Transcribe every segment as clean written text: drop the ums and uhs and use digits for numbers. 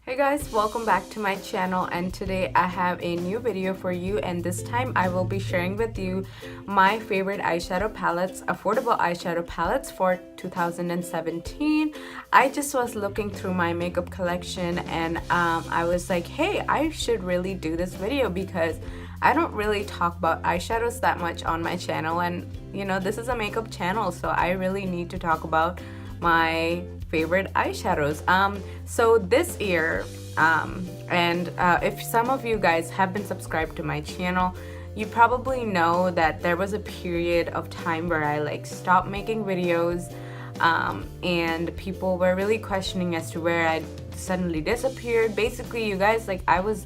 Hey guys, welcome back to my channel, and today I have a new video for you, and this time I will be sharing with you my favorite eyeshadow palettes, affordable eyeshadow palettes for 2017. I just was looking through my makeup collection and I was like, hey, I should really do this video because I don't really talk about eyeshadows that much on my channel, and you know, this is a makeup channel, so I really need to talk about my favorite eyeshadows. So this year, if some of you guys have been subscribed to my channel, you probably know that there was a period of time where I stopped making videos, and people were really questioning as to where I suddenly disappeared. Basically, you guys, I was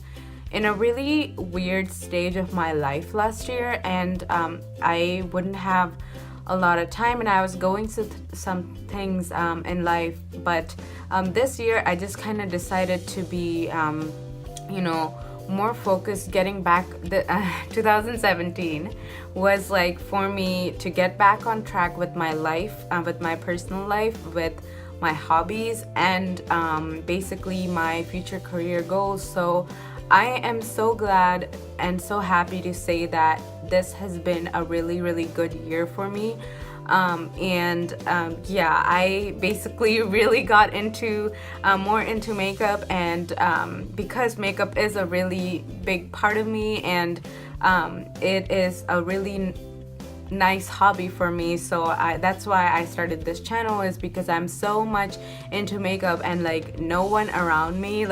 in a really weird stage of my life last year, and I wouldn't have a lot of time, and I was going through some things in life, but this year I just kind of decided to be you know, more focused. Getting back, 2017 was for me to get back on track with my life, with my personal life, with my hobbies, and basically my future career goals. So I am so glad and so happy to say that this has been a really good year for me. Yeah, I basically really got into more into makeup, and because makeup is a really big part of me, and it is a really nice hobby for me. So that's why I started this channel, is because I'm so much into makeup, and no one around me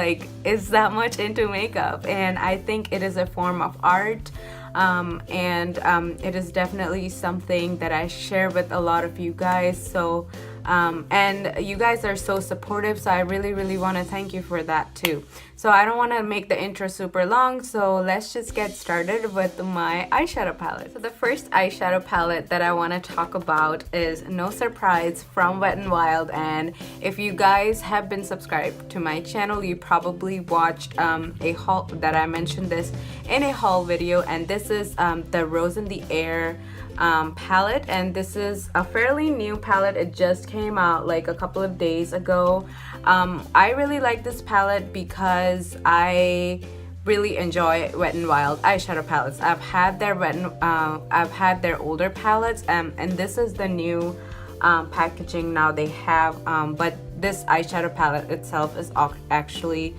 is that much into makeup, and I think it is a form of art. It is definitely something that I share with a lot of you guys. So and you guys are so supportive, so I really want to thank you for that too. So I don't want to make the intro super long, so let's just get started with my eyeshadow palette. So the first eyeshadow palette that I want to talk about is No Surprise from Wet n Wild, and if you guys have been subscribed to my channel, you probably watched a haul that I mentioned this in a haul video, and this is the Rose in the Air palette, and this is a fairly new palette. It just came out a couple of days ago. I really like this palette because I really enjoy Wet n Wild eyeshadow palettes. I've had their older palettes, and this is the new packaging now they have, but this eyeshadow palette itself is actually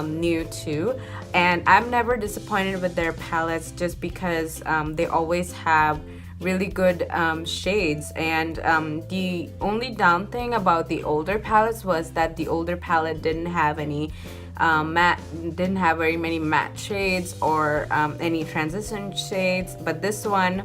new too, and I'm never disappointed with their palettes just because they always have really good shades. And the only down thing about the older palettes was that the older palette didn't have any didn't have very many matte shades or any transition shades, but this one,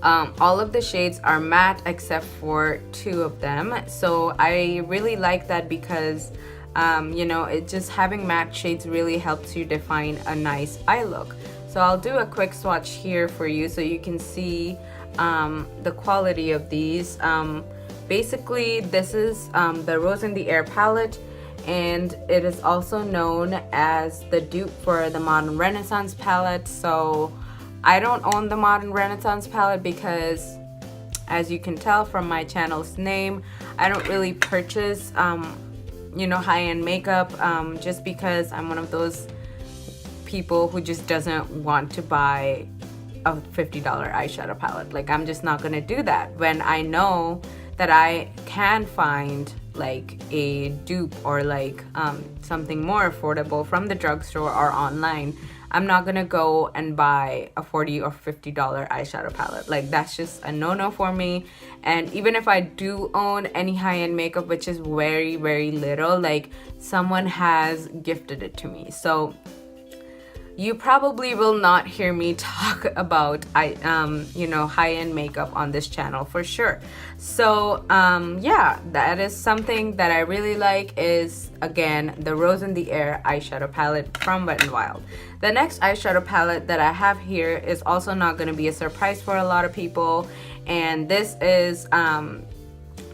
all of the shades are matte except for 2 of them. So I really like that because you know, it just having matte shades really helps you define a nice eye look. So I'll do a quick swatch here for you so you can see the quality of these. Basically, this is the Rose in the Air palette, and it is also known as the dupe for the Modern Renaissance palette. So I don't own the Modern Renaissance palette because, as you can tell from my channel's name, I don't really purchase you know, high-end makeup, just because I'm one of those people who just doesn't want to buy a $50 eyeshadow palette. I'm just not gonna do that when I know that I can find a dupe or something more affordable from the drugstore or online. I'm not gonna go and buy a $40 or $50 eyeshadow palette. That's just a no-no for me. And even if I do own any high-end makeup, which is very little, someone has gifted it to me. So you probably will not hear me talk about you know, high-end makeup on this channel for sure. So yeah, that is something that I really like, is again the Rose in the Air eyeshadow palette from Wet n Wild. The next eyeshadow palette that I have here is also not going to be a surprise for a lot of people, and this is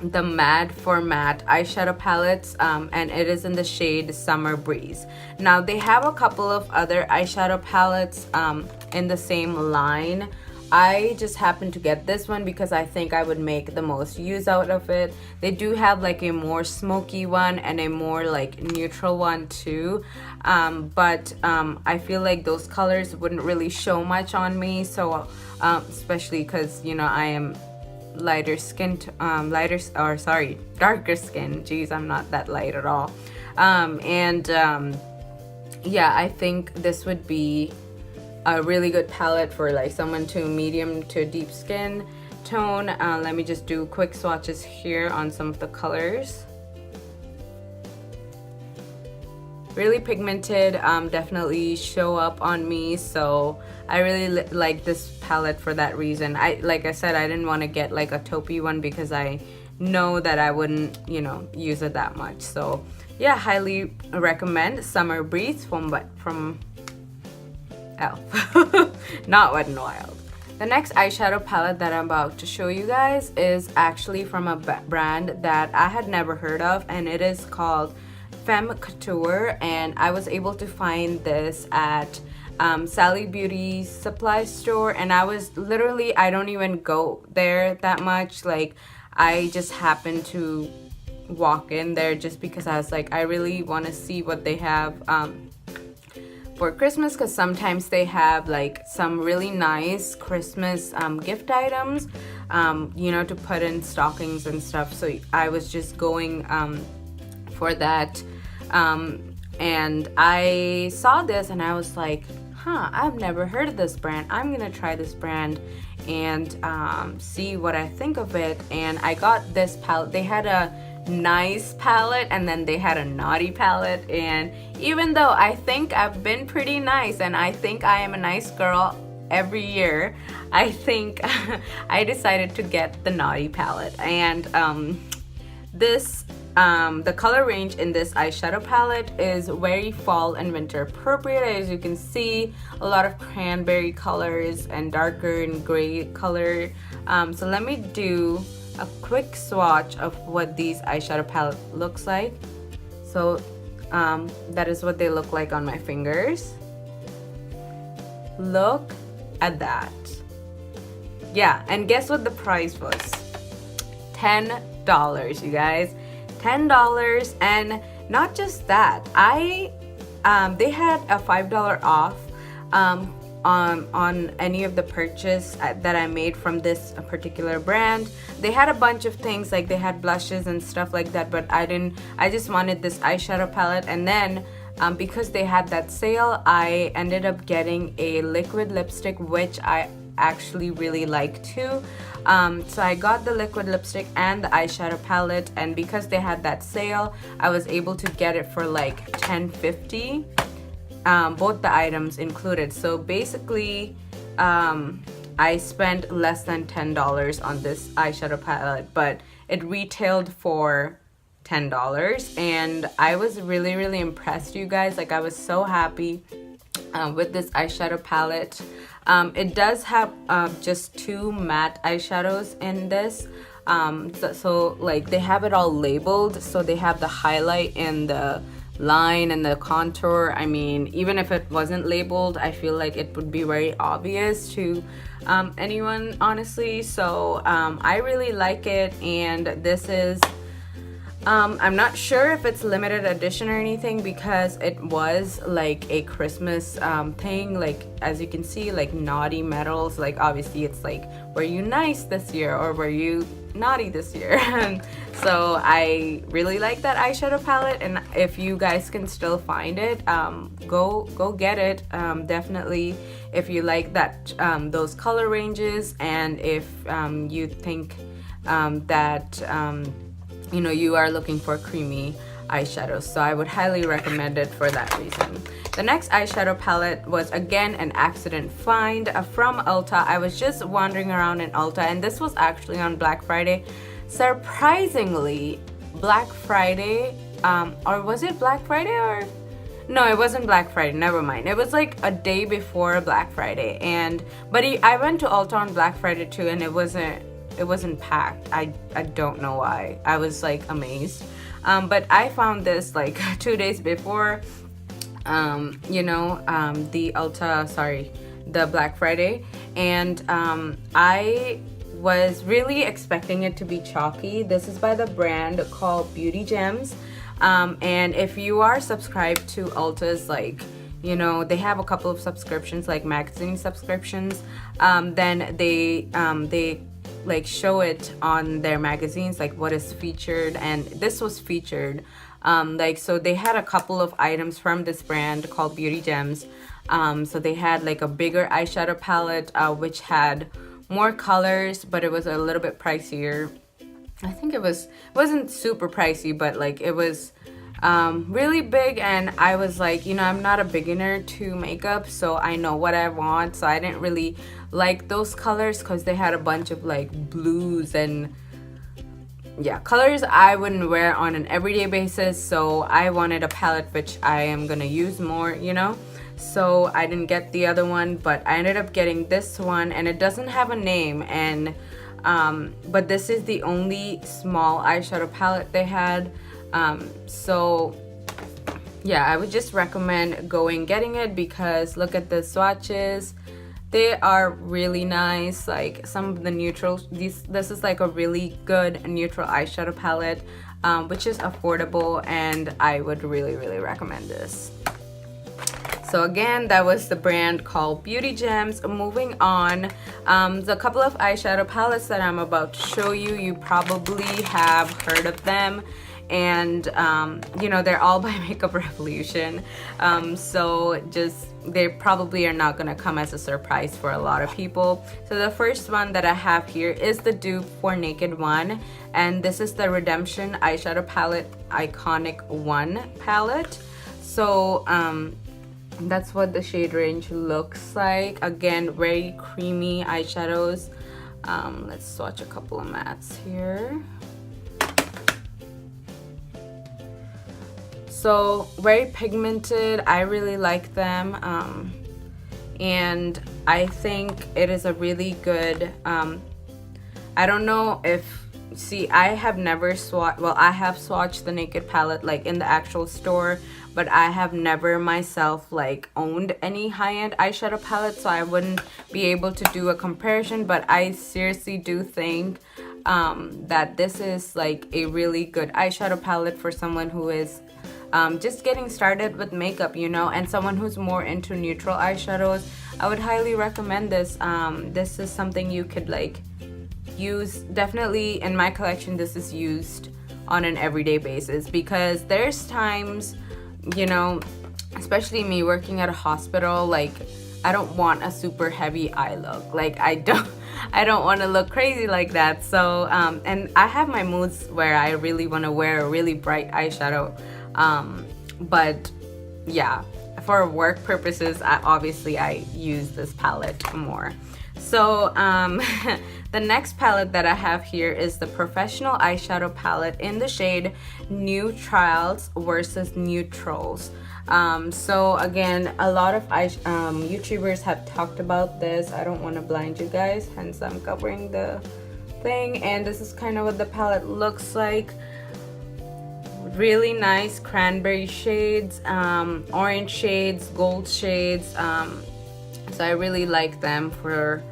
the Mad for Matte eyeshadow palettes, and it is in the shade Summer Breeze. Now they have a couple of other eyeshadow palettes in the same line, I just happened to get this one because I think I would make the most use out of it. They do have like a more smoky one and a more like neutral one too, but I feel like those colors wouldn't really show much on me, so especially because, you know, I am darker skin. Jeez, I'm not that light at all. Yeah, I think this would be a really good palette for like someone to medium to deep skin tone. Let me just do quick swatches here on some of the colors. Really pigmented, definitely show up on me, so I really like this palette for that reason. Like I said, I didn't want to get like a taupey one because I know that I wouldn't, you know, use it that much. So yeah, highly recommend Summer Breeze from ELF. Not Wet n Wild. The next eyeshadow palette that I'm about to show you guys is actually from a brand that I had never heard of, and it is called Femme Couture, and I was able to find this at Sally Beauty supply store, and I was literally, I don't even go there that much, like I just happened to walk in there just because I was like, I really want to see what they have for Christmas, because sometimes they have like some really nice Christmas gift items, you know, to put in stockings and stuff. So I was just going for that, and I saw this and I was like, I've never heard of this brand. I'm gonna try this brand and see what I think of it. And I got this palette. They had a nice palette and then they had a naughty palette, and even though I think I've been pretty nice and I think I am a nice girl every year, I think I decided to get the naughty palette. And the color range in this eyeshadow palette is very fall and winter appropriate. As you can see, a lot of cranberry colors and darker and gray color. So let me do a quick swatch of what these eyeshadow palette looks like. So that is what they look like on my fingers. Look at that. Yeah, and guess what the price was? $10, you guys. $10. And not just that, they had a $5 off on any of the purchase that I made from this particular brand. They had a bunch of things, like they had blushes and stuff like that, but I just wanted this eyeshadow palette. And then because they had that sale, I ended up getting a liquid lipstick, which I actually really like too. So I got the liquid lipstick and the eyeshadow palette, and because they had that sale, I was able to get it for like $10.50, both the items included. So basically I spent less than $10 on this eyeshadow palette, but it retailed for $10, and I was really impressed, you guys. Like, I was so happy with this eyeshadow palette. It does have just 2 matte eyeshadows in this, so like they have it all labeled, so they have the highlight and the line and the contour. I mean, even if it wasn't labeled, I feel like it would be very obvious to anyone, honestly. So I really like it, and this is I'm not sure if it's limited edition or anything, because it was like a Christmas thing. Like, as you can see, like naughty medals, like obviously it's like, were you nice this year or were you naughty this year? And so I really like that eyeshadow palette, and if you guys can still find it, go get it. Definitely, if you like that those color ranges, and if you think that you know, you are looking for creamy eyeshadows, so I would highly recommend it for that reason. The next eyeshadow palette was again an accident find from Ulta. I was just wandering around in Ulta, and this was actually on Black Friday. Surprisingly, Black Friday, or was it Black Friday, or no, it wasn't Black Friday, never mind. It was like a day before Black Friday, but I went to Ulta on Black Friday too, and it wasn't packed. I don't know why. I was like amazed. But I found this like 2 days before, you know, the the Black Friday, and I was really expecting it to be chalky. This is by the brand called Beauty Gems, and if you are subscribed to Ulta's, like, you know, they have a couple of subscriptions, like magazine subscriptions, then they like show it on their magazines, like what is featured, and this was featured. Like, so they had a couple of items from this brand called Beauty Gems. So they had like a bigger eyeshadow palette, which had more colors, but it was a little bit pricier. I think it wasn't super pricey, but like it was really big, and I was like, you know, I'm not a beginner to makeup, so I know what I want. So I didn't really like those colors because they had a bunch of like blues and yeah, colors I wouldn't wear on an everyday basis. So I wanted a palette which I am gonna use more, you know. So I didn't get the other one, but I ended up getting this one, and it doesn't have a name, and but this is the only small eyeshadow palette they had. So yeah, I would just recommend getting it, because look at the swatches. They are really nice. Like some of the neutrals, this is like a really good neutral eyeshadow palette, which is affordable, and I would really recommend this. So again, that was the brand called Beauty Gems. Moving on, the couple of eyeshadow palettes that I'm about to show you, you probably have heard of them, and you know, they're all by Makeup Revolution, so just they probably are not gonna come as a surprise for a lot of people. So the first one that I have here is the dupe for Naked One, and this is the Redemption Eyeshadow Palette Iconic One palette. So that's what the shade range looks like. Again, very creamy eyeshadows. Let's swatch a couple of mattes here. So very pigmented. I really like them, and I think it is a really good, I don't know if, see, I have never swatched, well, I have swatched the Naked palette like in the actual store, but I have never myself like owned any high-end eyeshadow palette, so I wouldn't be able to do a comparison. But I seriously do think that this is like a really good eyeshadow palette for someone who is just getting started with makeup, you know, and someone who's more into neutral eyeshadows. I would highly recommend this. This is something you could like use. Definitely in my collection, this is used on an everyday basis, because there's times, you know, especially me working at a hospital, like I don't want a super heavy eye look. Like I don't want to look crazy like that. So and I have my moods where I really want to wear a really bright eyeshadow, but yeah, for work purposes, obviously I use this palette more. So the next palette that I have here is the Professional Eyeshadow Palette in the shade New-Trals versus New-Trals. So again, a lot of YouTubers have talked about this. I don't want to blind you guys, hence I'm covering the thing. And this is kind of what the palette looks like. Really nice cranberry shades, orange shades, gold shades. So I really like them for,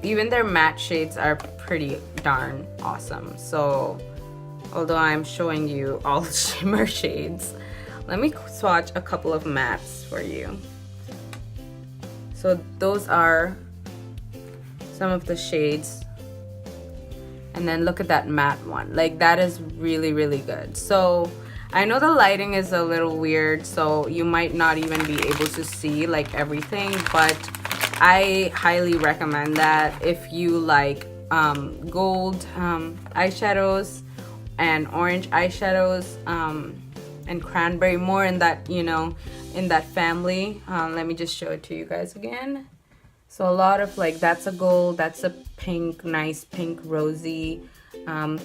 even their matte shades are pretty darn awesome. So although I'm showing you all shimmer shades, let me swatch a couple of mattes for you. So those are some of the shades. And then look at that matte one. Like that is really good. So I know the lighting is a little weird, so you might not even be able to see like everything, but I highly recommend that if you like gold eyeshadows and orange eyeshadows, and cranberry, more in that, you know, in that family. Let me just show it to you guys again. So a lot of like, that's a gold, that's a pink, nice pink rosy,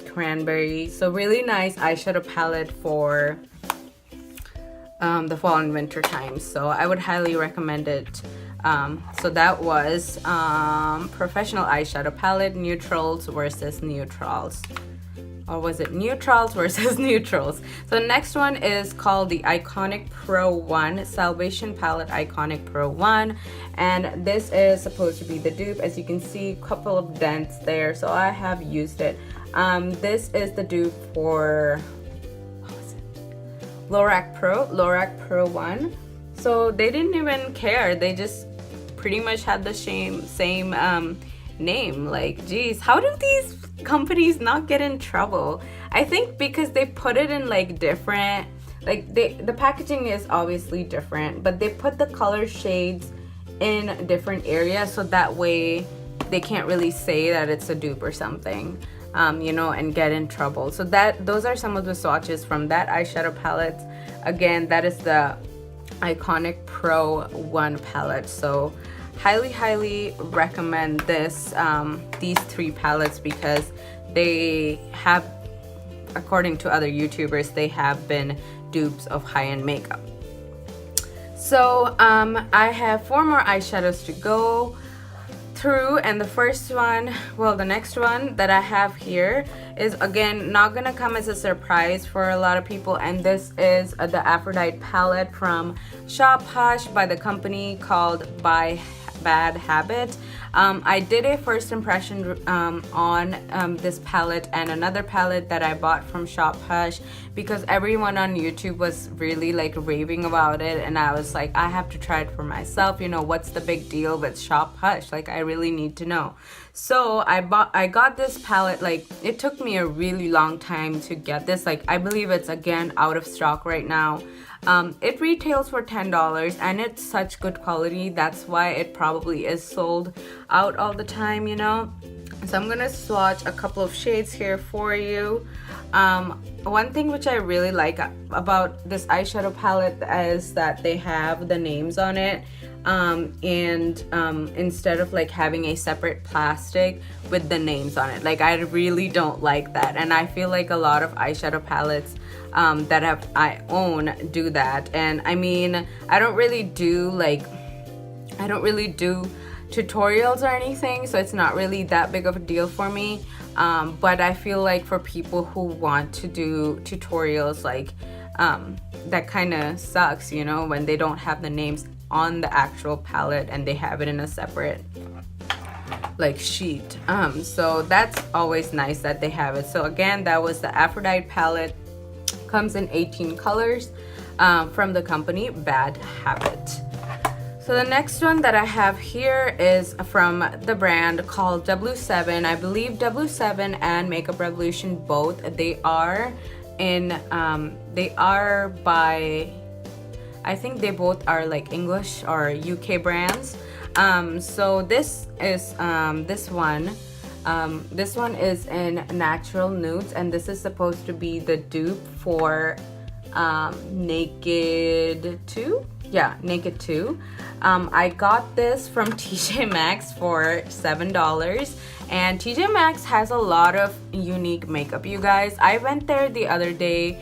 cranberry. So really nice eyeshadow palette for the fall and winter time. So I would highly recommend it. So that was Professional Eyeshadow Palette, New-Trals versus New-Trals. or was it New-Trals versus New-Trals? So the next one is called the Iconic Pro 1, Salvation Palette Iconic Pro 1. And this is supposed to be the dupe. As you can see, a couple of dents there, so I have used it. This is the dupe for, what was it? Lorac Pro 1. So they didn't even care. They just pretty much had the same name. Like, geez, how do these companies not get in trouble? I think because they put it in like different, like the packaging is obviously different, but they put the color shades in different areas, so that way they can't really say that it's a dupe or something, you know, and get in trouble. So those are some of the swatches from that eyeshadow palette. Again, that is the Iconic Pro 1 palette. So highly recommend this, these 3 palettes, because they have, according to other YouTubers, they have been dupes of high-end makeup. So I have 4 more eyeshadows to go through, and the first one, well, the next one that I have here is, again, not gonna come as a surprise for a lot of people, and this is the Aphrodite palette from Shop Hush by the company called Bad Habit. I did a first impression on this palette and another palette that I bought from Shop Hush, because everyone on YouTube was really like raving about it, and I was like, I have to try it for myself. You know, what's the big deal with Shop Hush? Like, I really need to know. So I got this palette. Like, it took me a really long time to get this. Like, I believe it's again out of stock right now. It retails for $10, and it's such good quality. That's why it probably is sold out all the time, you know. So I'm gonna swatch a couple of shades here for you. One thing which I really like about this eyeshadow palette is that they have the names on it, and instead of like having a separate plastic with the names on it. Like, I really don't like that, and I feel like a lot of eyeshadow palettes that I own do that. And I mean, I don't really do tutorials or anything, so it's not really that big of a deal for me, but I feel like for people who want to do tutorials, like that kind of sucks, you know, when they don't have the names on the actual palette and they have it in a separate like sheet. So that's always nice that they have it. So again, that was the Aphrodite palette. Comes in 18 colors from the company Bad Habit. So the next one that I have here is from the brand called W7. I believe W7 and Makeup Revolution both, they are by, I think they both are like English or UK brands. So this is this one is in Natural Nudes, and this is supposed to be the dupe for Naked 2. Yeah, Naked 2. I got this from TJ Maxx for $7, and TJ Maxx has a lot of unique makeup, you guys. I went there the other day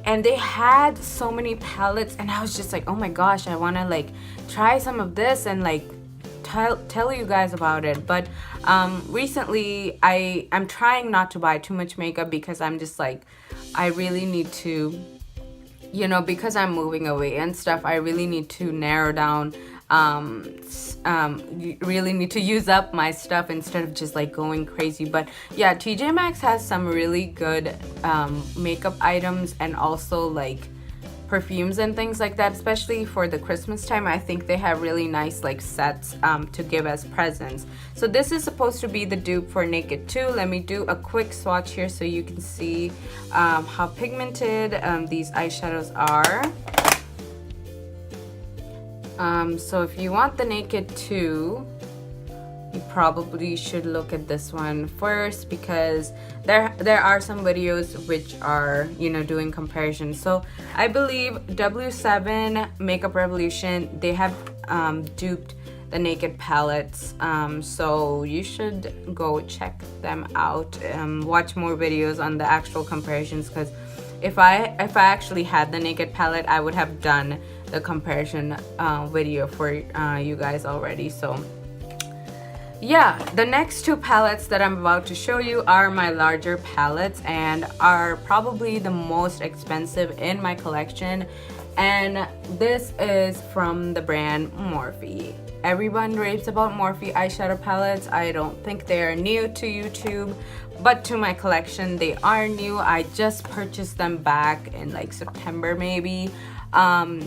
and they had so many palettes, and I was just like, oh my gosh, I want to like try some of this and like tell you guys about it. But recently I'm trying not to buy too much makeup, because I'm just like, I really need to, you know, because I'm moving away and stuff, I really need to narrow down, really need to use up my stuff instead of just like going crazy. But yeah, TJ Maxx has some really good makeup items, and also like perfumes and things like that, especially for the Christmas time. I think they have really nice like sets to give as presents. So this is supposed to be the dupe for Naked 2. Let me do a quick swatch here so you can see how pigmented these eyeshadows are. So if you want the Naked 2, you probably should look at this one first, because there are some videos which are, you know, doing comparisons. So I believe W7, Makeup Revolution, they have duped the Naked palettes, so you should go check them out, watch more videos on the actual comparisons, because if I actually had the Naked palette, I would have done the comparison video for you guys already. So yeah, the next two palettes that I'm about to show you are my larger palettes and are probably the most expensive in my collection. And this is from the brand Morphe. Everyone raves about Morphe eyeshadow palettes. I don't think they are new to YouTube, but to my collection they are new. I just purchased them back in like September maybe.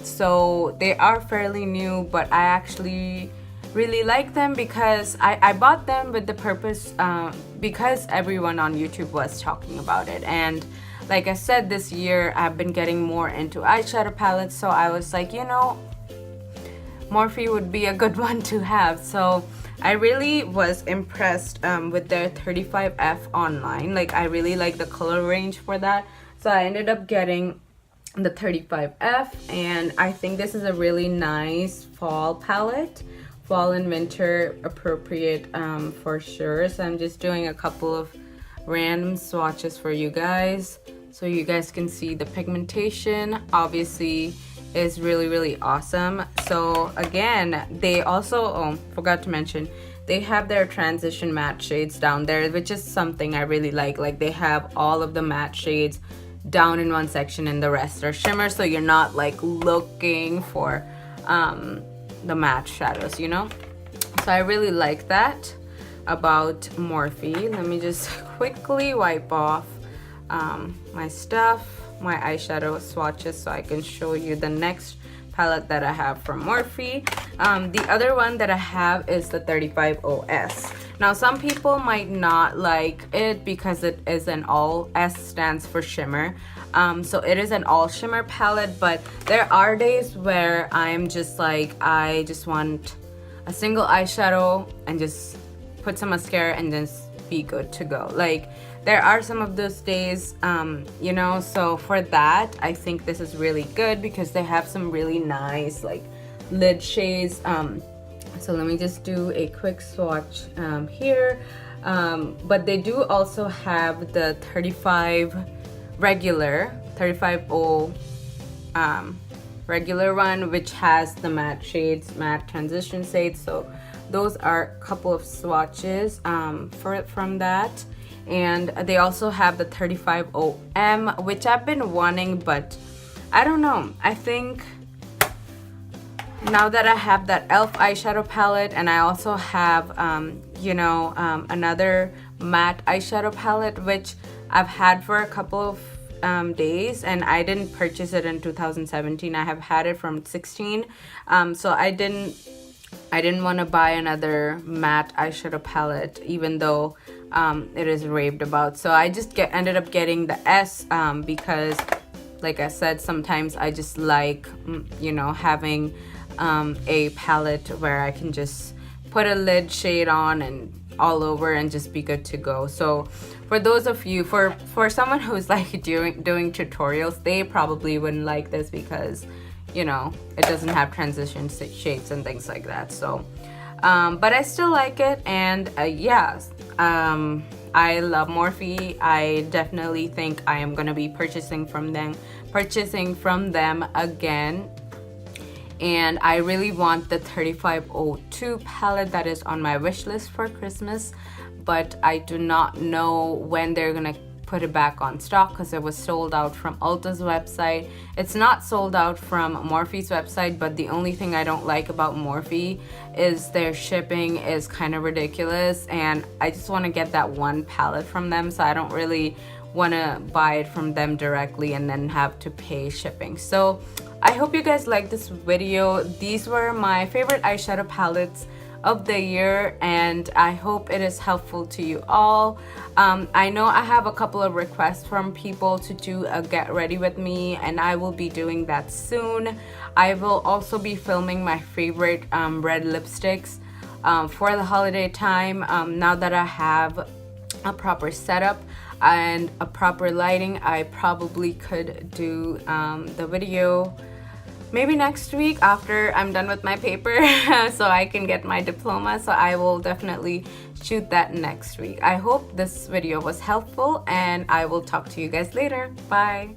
So they are fairly new, but I actually really like them because I bought them with the purpose because everyone on YouTube was talking about it. And like I said, this year I've been getting more into eyeshadow palettes, so I was like, you know, Morphe would be a good one to have. So I really was impressed with their 35F online. Like, I really like the color range for that, so I ended up getting the 35F, and I think this is a really nice fall palette, fall and winter appropriate for sure. So I'm just doing a couple of random swatches for you guys so you guys can see the pigmentation obviously is really awesome. So again, they also forgot to mention, they have their transition matte shades down there, which is something I really like they have all of the matte shades down in one section and the rest are shimmer, so you're not like looking for the matte shadows, you know. So I really like that about Morphe. Let me just quickly wipe off my stuff, my eyeshadow swatches, so I can show you the next palette that I have from Morphe. The other one that I have is the 35OS. Now some people might not like it because it is an all, S stands for shimmer. So it is an all shimmer palette, but there are days where I'm just like, I just want a single eyeshadow and just put some mascara and then be good to go. Like, there are some of those days, you know, so for that I think this is really good because they have some really nice like lid shades. So let me just do a quick swatch here, but they do also have the 35 regular, 35O regular one, which has the matte shades, matte transition shades. So those are a couple of swatches from that. And they also have the 35OM, which I've been wanting, but I don't know, I think now that I have that e.l.f. eyeshadow palette, and I also have you know, another matte eyeshadow palette which I've had for a couple of days, and I didn't purchase it in 2017. I have had it from 16, so I didn't want to buy another matte eyeshadow palette, even though it is raved about. So I just ended up getting the S because, like I said, sometimes I just like, you know, having a palette where I can just put a lid shade on and all over and just be good to go. So for those of you, for someone who's like doing tutorials, they probably wouldn't like this because, you know, it doesn't have transition shades and things like that. So but I still like it, and yeah, I love Morphe. I definitely think I am gonna be purchasing from them again. And I really want the 3502 palette that is on my wish list for Christmas, but I do not know when they're gonna put it back on stock because it was sold out from Ulta's website. It's not sold out from Morphe's website, but the only thing I don't like about Morphe is their shipping is kind of ridiculous, and I just want to get that one palette from them, so I don't really want to buy it from them directly and then have to pay shipping. So I hope you guys like this video. These were my favorite eyeshadow palettes of the year, and I hope it is helpful to you all. I know I have a couple of requests from people to do a get ready with me, and I will be doing that soon. I will also be filming my favorite red lipsticks for the holiday time. Now that I have a proper setup and a proper lighting, I probably could do the video maybe next week after I'm done with my paper so I can get my diploma. So I will definitely shoot that next week. I hope this video was helpful, and I will talk to you guys later. Bye.